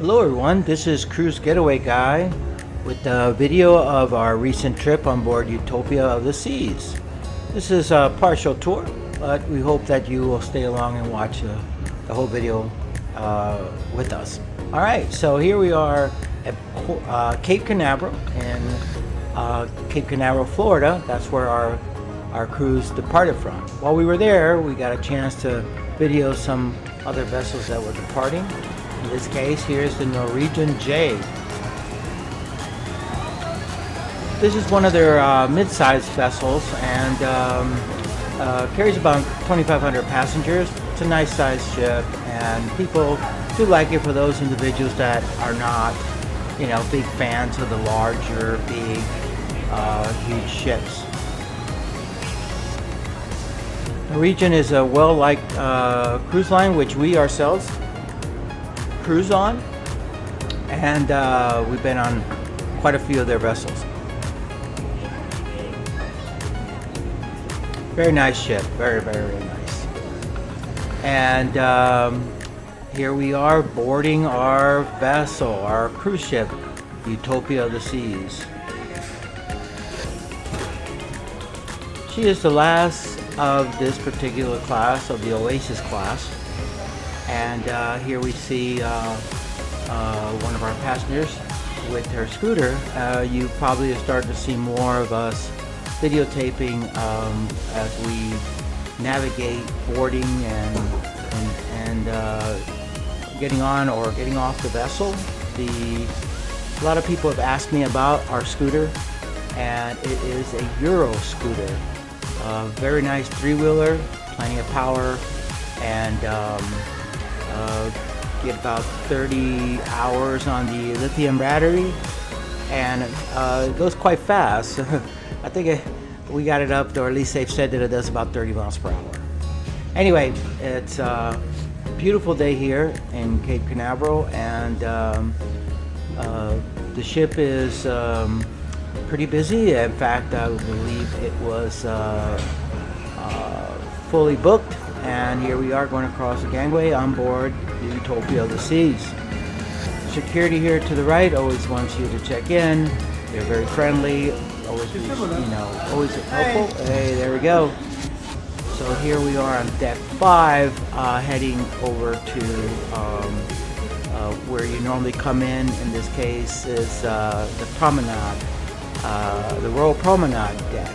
Hello everyone, this is Cruise Getaway Guy with a video of our recent trip on board Utopia of the Seas. This is a partial tour, but we hope that you will stay along and watch the whole video with us. Alright, so here we are at Cape Canaveral in Cape Canaveral, Florida. That's where our cruise departed from. While we were there, we got a chance to video some other vessels that were departing. In this case, here's the Norwegian Jade. This is one of their mid-sized vessels and carries about 2,500 passengers. It's a nice sized ship, and people do like it for those individuals that are not, big fans of the larger, big, huge ships. Norwegian is a well-liked cruise line, which we ourselves cruise on, and we've been on quite a few of their vessels. Very nice ship, very nice. And here we are boarding our vessel, our cruise ship, Utopia of the Seas. She is the last of this particular class, of the Oasis class. And here we see one of our passengers with her scooter. You probably start to see more of us videotaping as we navigate boarding and getting on or getting off the vessel. A lot of people have asked me about our scooter, and it is a Euro scooter. Very nice three-wheeler, plenty of power, and get about 30 hours on the lithium battery, and it goes quite fast. I think we got it up, or at least they've said that it does about 30 miles per hour. Anyway, it's a beautiful day here in Cape Canaveral, and the ship is pretty busy. In fact, I believe it was fully booked. And here we are going across the gangway on board the Utopia of the Seas. Security here to the right always wants you to check in. They're very friendly, always helpful. Hey, there we go. So here we are on deck 5, heading over to where you normally come in. In this case is the promenade, the Royal Promenade deck.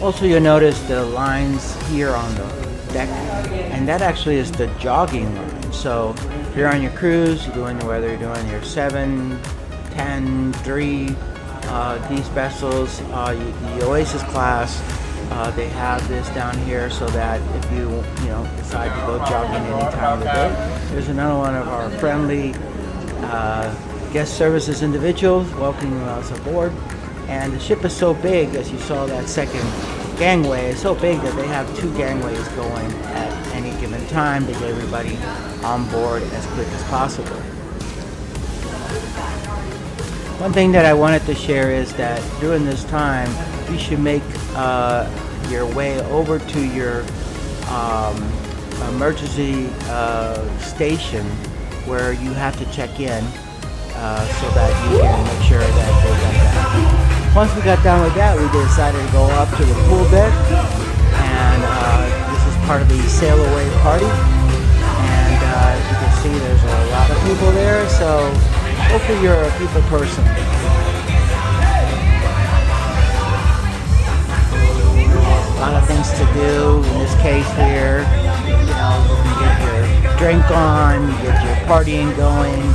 Also, you'll notice the lines here on the deck, and that actually is the jogging line. So if you're on your cruise, whether you're doing your 7, 10, 3, these vessels, the Oasis class, they have this down here so that if you decide to go jogging any time of the day. There's another one of our friendly guest services individuals welcoming us aboard. And the ship is so big, as you saw that second gangway, is so big that they have 2 gangways going at any given time to get everybody on board as quick as possible. One thing that I wanted to share is that during this time, you should make your way over to your emergency station where you have to check in so that you can make sure that they got that. Once we got done with that, we decided to go up to the pool deck, and this is part of the sail away party. And as you can see, there's a lot of people there, so hopefully you're a people person. A lot of things to do. In this case here, you can get your drink on, get your partying going.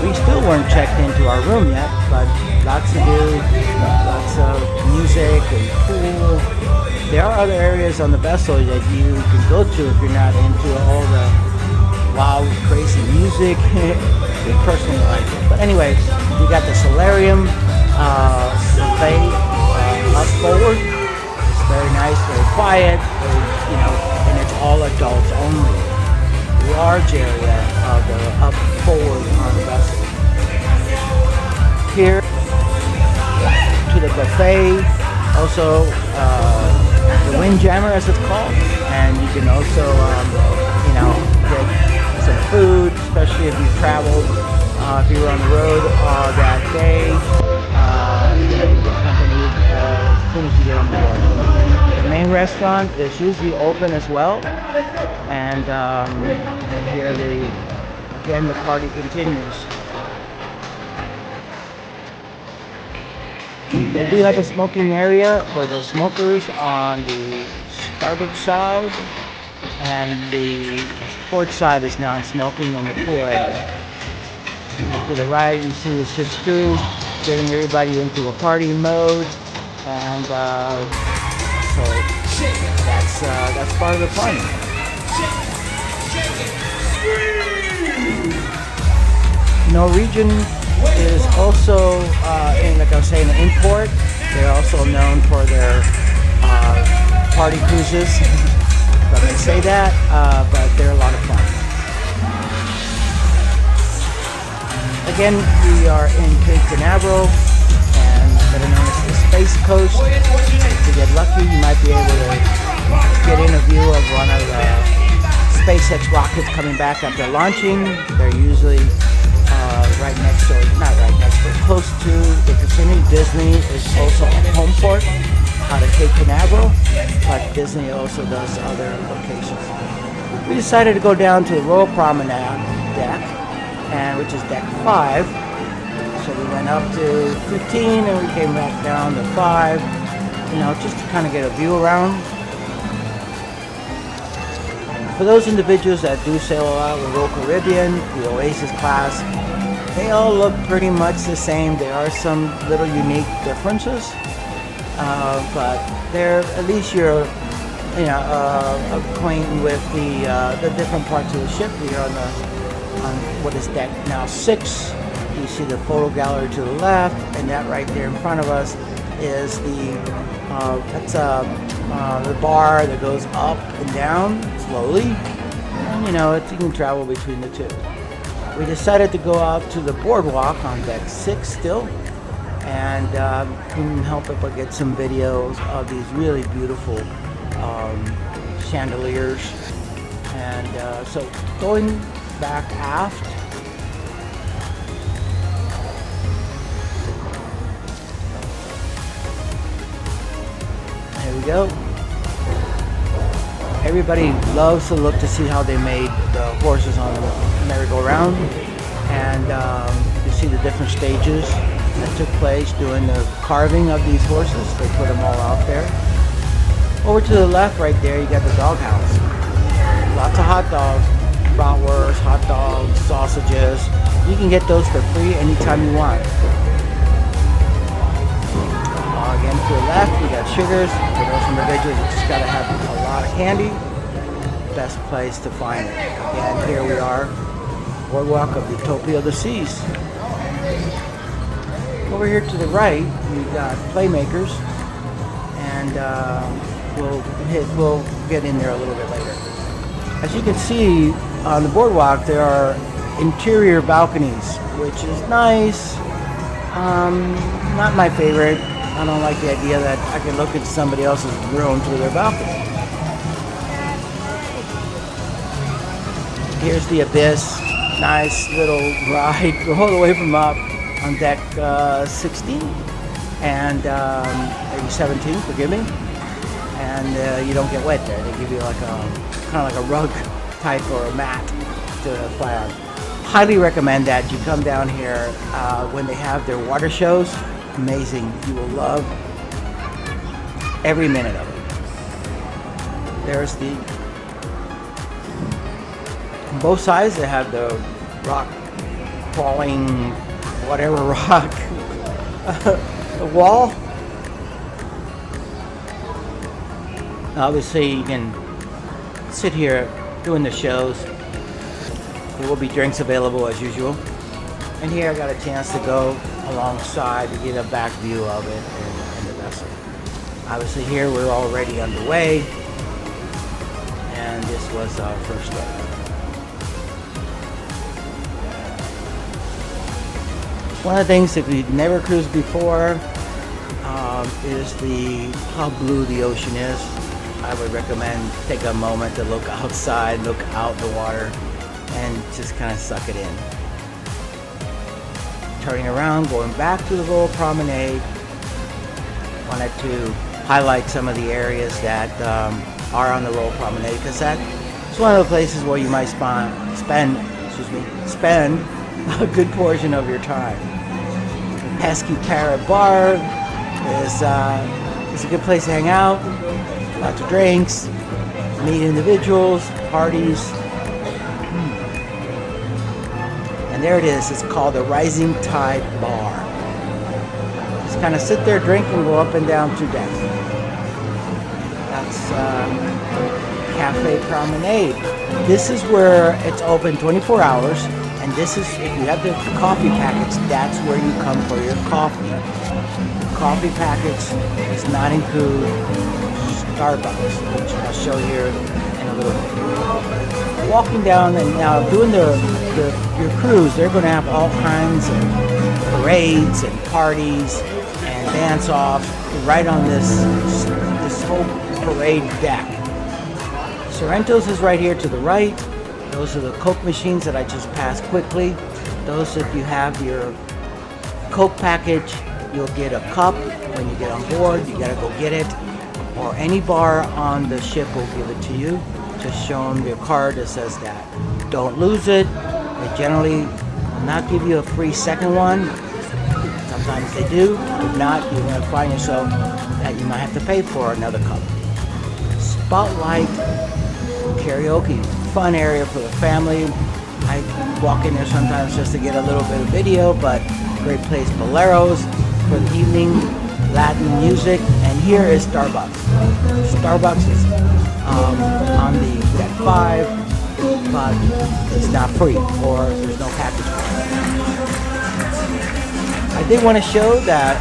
We still weren't checked into our room yet, but lots to do, lots of music and pool. There are other areas on the vessel that you can go to if you're not into all the wild, crazy music. We personally like it. But anyway, you got the solarium buffet up forward. It's very nice, very quiet, and it's all adults only. Large area of the up forward on the vessel. Here to the buffet, also the windjammer as it's called, and you can also get some food, especially if you traveled, if you were on the road that day. You're going to be good company as soon as you get on board. The main restaurant is usually open as well, and here again the party continues. There'll be like a smoking area for the smokers on the starboard side, and the port side is non-smoking on the pool area. To the right, you see the ship's crew getting everybody into a party mode, and so that's part of the fun. Norwegian is also, like I was saying, an import. They're also known for their party cruises. If I can say that, but they're a lot of fun. Again, we are in Cape Canaveral, and better known as the Space Coast. If you get lucky, you might be able to get in a view of one of the SpaceX rockets coming back after launching. They're usually right next, or not right next, but close to the vicinity. Disney is also a home port out of Cape Canaveral, but Disney also does other locations. We decided to go down to the Royal Promenade deck, and which is deck 5. So we went up to 15 and we came back down to 5, just to kind of get a view around. For those individuals that do sail a lot with Royal Caribbean, the Oasis class, they all look pretty much the same. There are some little unique differences, but they're, at least you're acquainted with the different parts of the ship. We are on what is deck now 6. You see the photo gallery to the left, and that right there in front of us is the bar that goes up and down slowly, and you can travel between the two. We decided to go out to the boardwalk on deck 6 still, and couldn't help it but get some videos of these really beautiful chandeliers. And so going back aft, there we go. Everybody loves to look to see how they made the horses on the merry-go-round, and you see the different stages that took place during the carving of these horses. They put them all out there. Over to the left right there, you got the doghouse. Lots of hot dogs, bratwurst, hot dogs, sausages. You can get those for free anytime you want. Again, to the left, we got sugars. For those individuals that just gotta have a lot of candy, best place to find it. Again, here we are, boardwalk of Utopia of the Seas. Over here to the right, we got playmakers, and we'll get in there a little bit later. As you can see on the boardwalk, there are interior balconies, which is nice. Not my favorite. I don't like the idea that I can look at somebody else's room through their balcony. Here's the Abyss. Nice little ride all the way from up on deck 16 and maybe 17, forgive me. And you don't get wet there. They give you like kind of like a rug type or a mat to fly on. Highly recommend that you come down here when they have their water shows. Amazing. You will love every minute of it. There's on both sides they have the rock crawling, whatever rock, the wall. Obviously you can sit here doing the shows. There will be drinks available as usual. And here I got a chance to go alongside to get a back view of it and the vessel. Obviously here we're already underway, and this was our first day. One of the things that we've never cruised before is how blue the ocean is. I would recommend take a moment to look outside, look out the water. and just kind of suck it in. Turning around, going back to the Royal Promenade. Wanted to highlight some of the areas that are on the Royal Promenade, because that's one of the places where you might spend a good portion of your time. The Pesky Parrot Bar is a good place to hang out. Lots of drinks, meet individuals, parties. And there it is. It's called the Rising Tide Bar. Just kind of sit there, drink, and go up and down to deck. That's Cafe Promenade. This is where it's open 24 hours. And this is, if you have the coffee packets, that's where you come for your coffee. The coffee packets does not include Starbucks, which I'll show you in a little bit. Walking down and now doing your cruise, they're going to have all kinds of parades and parties and dance-offs right on this whole parade deck. Sorrento's is right here to the right. Those are the Coke machines that I just passed quickly. Those, if you have your Coke package, you'll get a cup when you get on board. You gotta go get it. Or any bar on the ship will give it to you. Just show them your card that says that. Don't lose it. They generally will not give you a free second one. Sometimes they do. If not, you're gonna find yourself that you might have to pay for another cup. Spotlight karaoke. Fun area for the family. I walk in there sometimes just to get a little bit of video, but great place. Boleros for the evening, Latin music, and here is Starbucks. Starbucks is on the deck 5, but it's not free, or there's no package for it. I did want to show that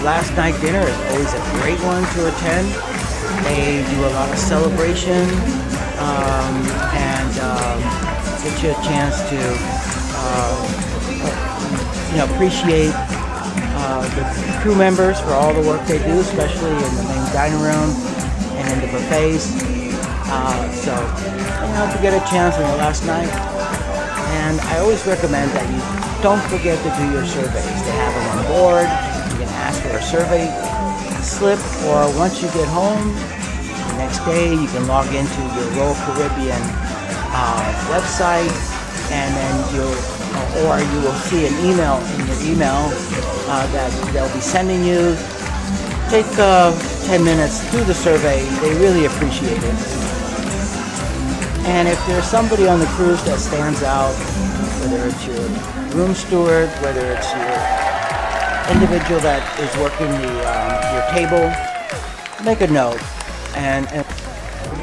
last night dinner is always a great one to attend. They do a lot of celebration. And get you a chance to appreciate the crew members for all the work they do, especially in the main dining room and in the buffets. So if you get a chance on the last night, and I always recommend that you don't forget to do your surveys. They have them on board. You can ask for a survey slip, or once you get home, next day you can log into your Royal Caribbean website, and then you will see an email in your email that they'll be sending you. Take 10 minutes, do the survey. They really appreciate it. And if there's somebody on the cruise that stands out, whether it's your room steward, whether it's your individual that is working your table, make a note. And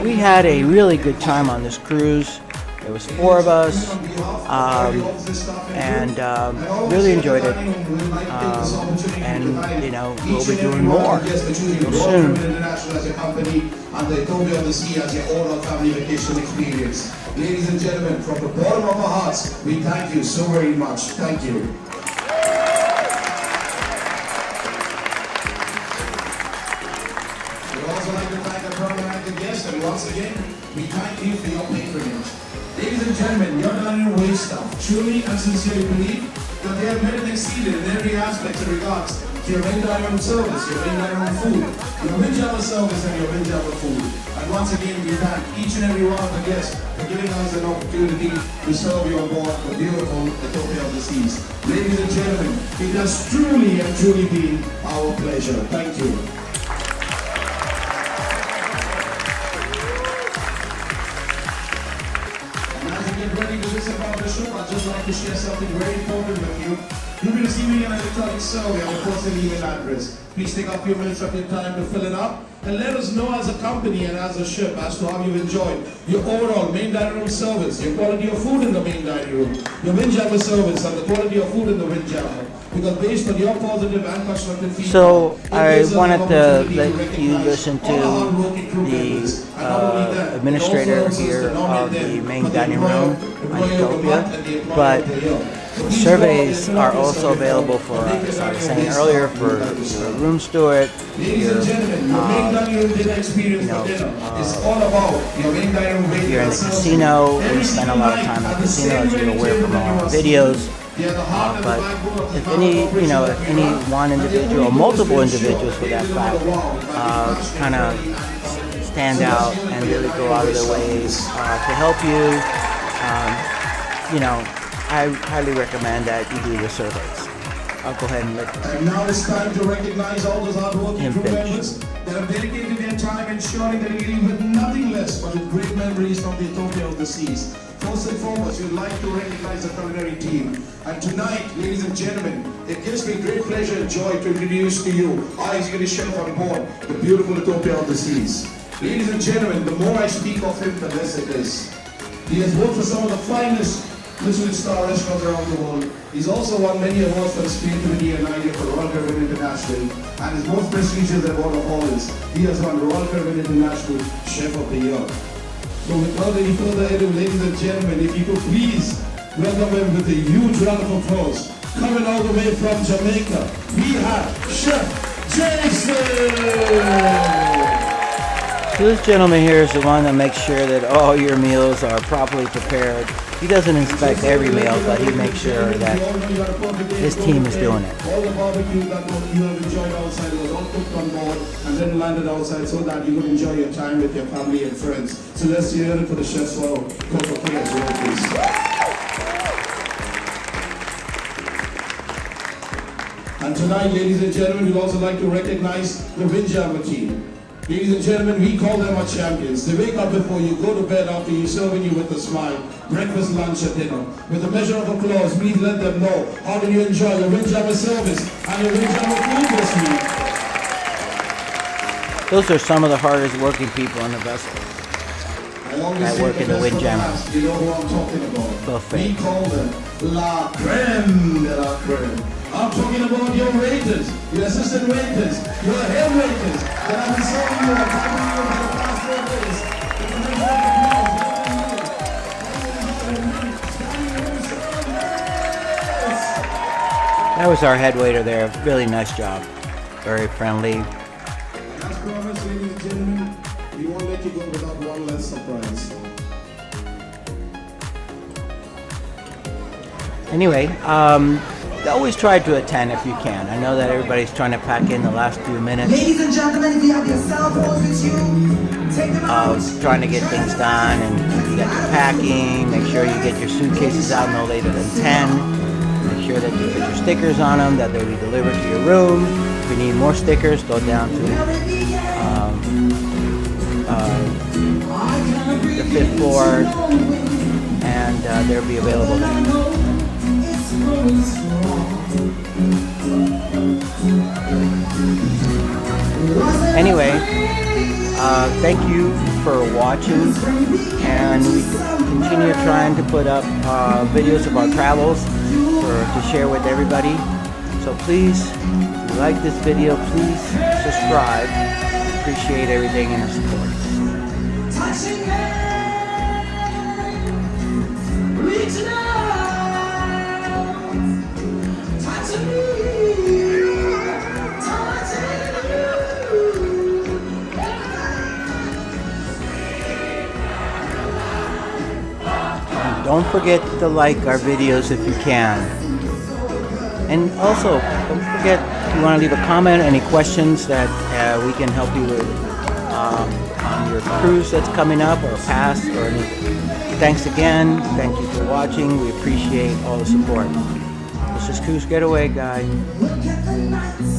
we had a really good time on this cruise. There was 4 of us, and really enjoyed it. And we'll be doing more soon. And the Utopia of the Sea as your oral family vacation experience. Ladies and gentlemen, from the bottom of our hearts, we thank you so very much. Thank you. We'd also like to thank our permanent guests, and once again, we thank you for your patronage. Ladies and gentlemen, your dining room staff truly and sincerely believe that they have met and exceeded in every aspect in regards to your main dining room service, your main dining room food, your Windjammer service, and your Windjammer food. And once again, we thank each and every one of the guests for giving us an opportunity to serve you on board the beautiful Utopia of the Seas. Ladies and gentlemen, it has truly and truly been our pleasure. Thank you. Ready to listen about the show, I'd just like to share something very important with you. You'll be receiving an electronic survey on your personal email address. Please take a few minutes of your time to fill it up and let us know as a company and as a ship as to how you've enjoyed your overall main dining room service, your quality of food in the main dining room, your Windjammer service, and the quality of food in the Windjammer. Because based on your positive and constructive feedback, so I wanted to let you listen to the administrator here of the main dining room on Utopia, but Surveys are also available for, as I was saying earlier, for your room steward, your, if you're in the casino. We spend a lot of time in the casino, as you're aware from our videos. But if any one individual, or multiple individuals for that fact, kind of stand out and really go out of their ways to help you, I highly recommend that you do the surveys. I'll go ahead and let And now it's time to recognize all those hardworking crew members that have dedicated their time ensuring that we leave with nothing less but with great memories from the Utopia of the seas. First and foremost, we'd like to recognize the culinary team. And tonight, ladies and gentlemen, it gives me great pleasure and joy to introduce to you our executive chef on board, the beautiful Utopia of the seas. Ladies and gentlemen, the more I speak of him, the less it is. He has worked for some of the finest Michelin star restaurants around the world. He's also won many awards for his creativity and idea for Royal Caribbean International. And his most prestigious award of all is, he has won Royal Caribbean International Chef of the Year. So without any further ado, ladies and gentlemen, if you could please welcome him with a huge round of applause. Coming all the way from Jamaica, we have Chef Jason! So this gentleman here is the one that makes sure that all your meals are properly prepared. He doesn't inspect every meal, but he makes sure that his team is doing it. All the barbecue that you have enjoyed outside was all cooked on board and then landed outside so that you could enjoy your time with your family and friends. So let's hear it for the chefs for Coca-Cola as well, please. And tonight, ladies and gentlemen, we'd also like to recognize the Windjammer team. Ladies and gentlemen, we call them our champions. They wake up before you, go to bed after you, serving you with a smile. Breakfast, lunch, and dinner. With a measure of applause, please let them know how do you enjoy your Windjammer service and your Windjammer food this week. Those are some of the hardest working people on the vessel that work in the Windjammer. You know who I'm talking about. Buffet. We call them La Creme de la Creme. I'm talking about your waiters, your assistant waiters, your head waiters that have been serving you and helping you for the past 4 days. That was our head waiter there. Really nice job. Very friendly. As promised, ladies and gentlemen, we won't let you go without one last surprise. Anyway, always try to attend if you can. I know that everybody's trying to pack in the last few minutes. Ladies and gentlemen, if you have your cell phones with you, take them out. Trying to get things done and get your packing. Make sure you get your suitcases out no later than 10. Make sure that you put your stickers on them, that they'll be delivered to your room. If you need more stickers, go down to the 5th floor and they'll be available there. Anyway, thank you for watching, and we continue trying to put up videos of our travels to share with everybody. So please, if you like this video, please subscribe. Appreciate everything and the support. Don't forget to like our videos if you can. And also, don't forget, if you want to leave a comment, any questions that we can help you with on your cruise that's coming up or past or anything. Thanks again. Thank you for watching. We appreciate all the support. This is Cruise Getaway, guys.